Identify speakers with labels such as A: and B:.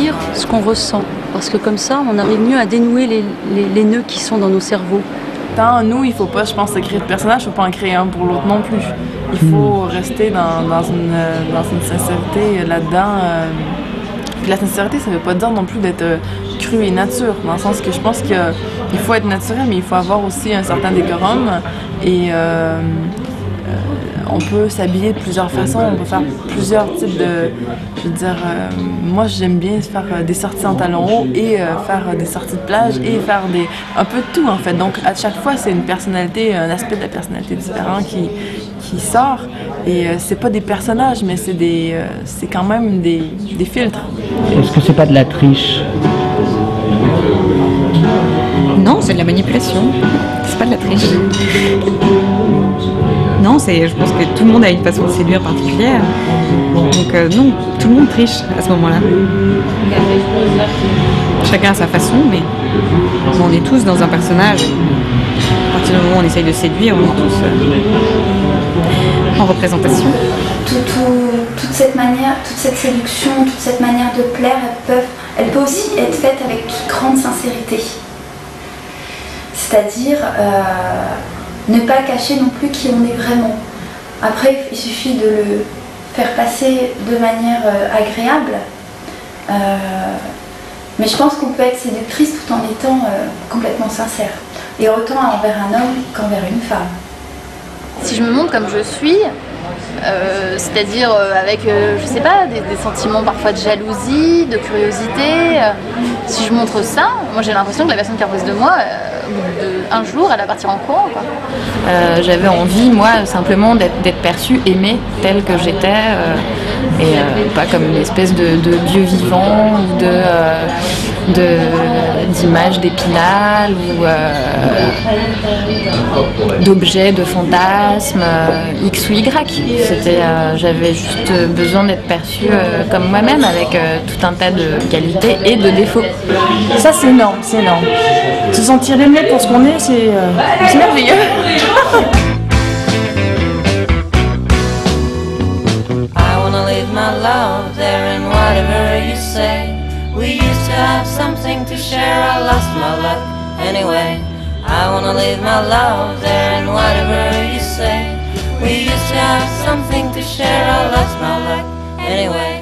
A: dire ce qu'on ressent. Parce que comme ça, on arrive mieux à dénouer les nœuds qui sont dans nos cerveaux.
B: Nous, il faut pas, je pense, créer de personnage, il faut pas en créer un pour l'autre non plus. Il faut rester dans une sincérité là-dedans. Puis la sincérité, ça veut pas dire non plus d'être cru et nature, dans le sens que je pense qu'il faut être naturel, mais il faut avoir aussi un certain décorum. Et on peut s'habiller de plusieurs façons, on peut faire plusieurs types de... Je veux dire, moi j'aime bien faire des sorties en talons hauts et faire des sorties de plage et faire un peu de tout en fait. Donc à chaque fois c'est une personnalité, un aspect de la personnalité différent qui sort. Et c'est pas des personnages, mais c'est quand même des filtres.
C: Est-ce que c'est pas de la triche?
D: Non, c'est de la manipulation. C'est pas de la triche. Non, je pense que tout le monde a une façon de séduire particulière. Donc non, tout le monde triche à ce moment-là. Chacun à sa façon, mais on est tous dans un personnage. À partir du moment où on essaye de séduire, on est tous en représentation.
E: Toute cette manière, toute cette séduction, toute cette manière de plaire, elle peut aussi être faite avec grande sincérité. C'est-à-dire ne pas cacher non plus qui on est vraiment. Après, il suffit de le faire passer de manière agréable. Mais je pense qu'on peut être séductrice tout en étant complètement sincère. Et autant envers un homme qu'envers une femme.
F: Si je me montre comme je suis, c'est-à-dire avec, je sais pas, des sentiments parfois de jalousie, de curiosité, si je montre ça, moi j'ai l'impression que la personne qui est en face de moi, un jour, elle va partir en courant, quoi.
G: J'avais envie, moi, simplement d'être perçue, aimée, telle que j'étais, et pas comme une espèce de dieu vivant ou d'image d'épinal ou d'objet, de fantasme, X ou Y. J'avais juste besoin d'être perçue comme moi-même, avec tout un tas de qualités et de défauts.
B: Ça, c'est énorme, c'est énorme. Se sentir aimé pour ce qu'on est, c'est merveilleux.
H: I wanna leave my love there in whatever you say. We used to have something to share, I lost my luck anyway. I wanna leave my love there in whatever you say. We used to have something to share, I lost my luck anyway.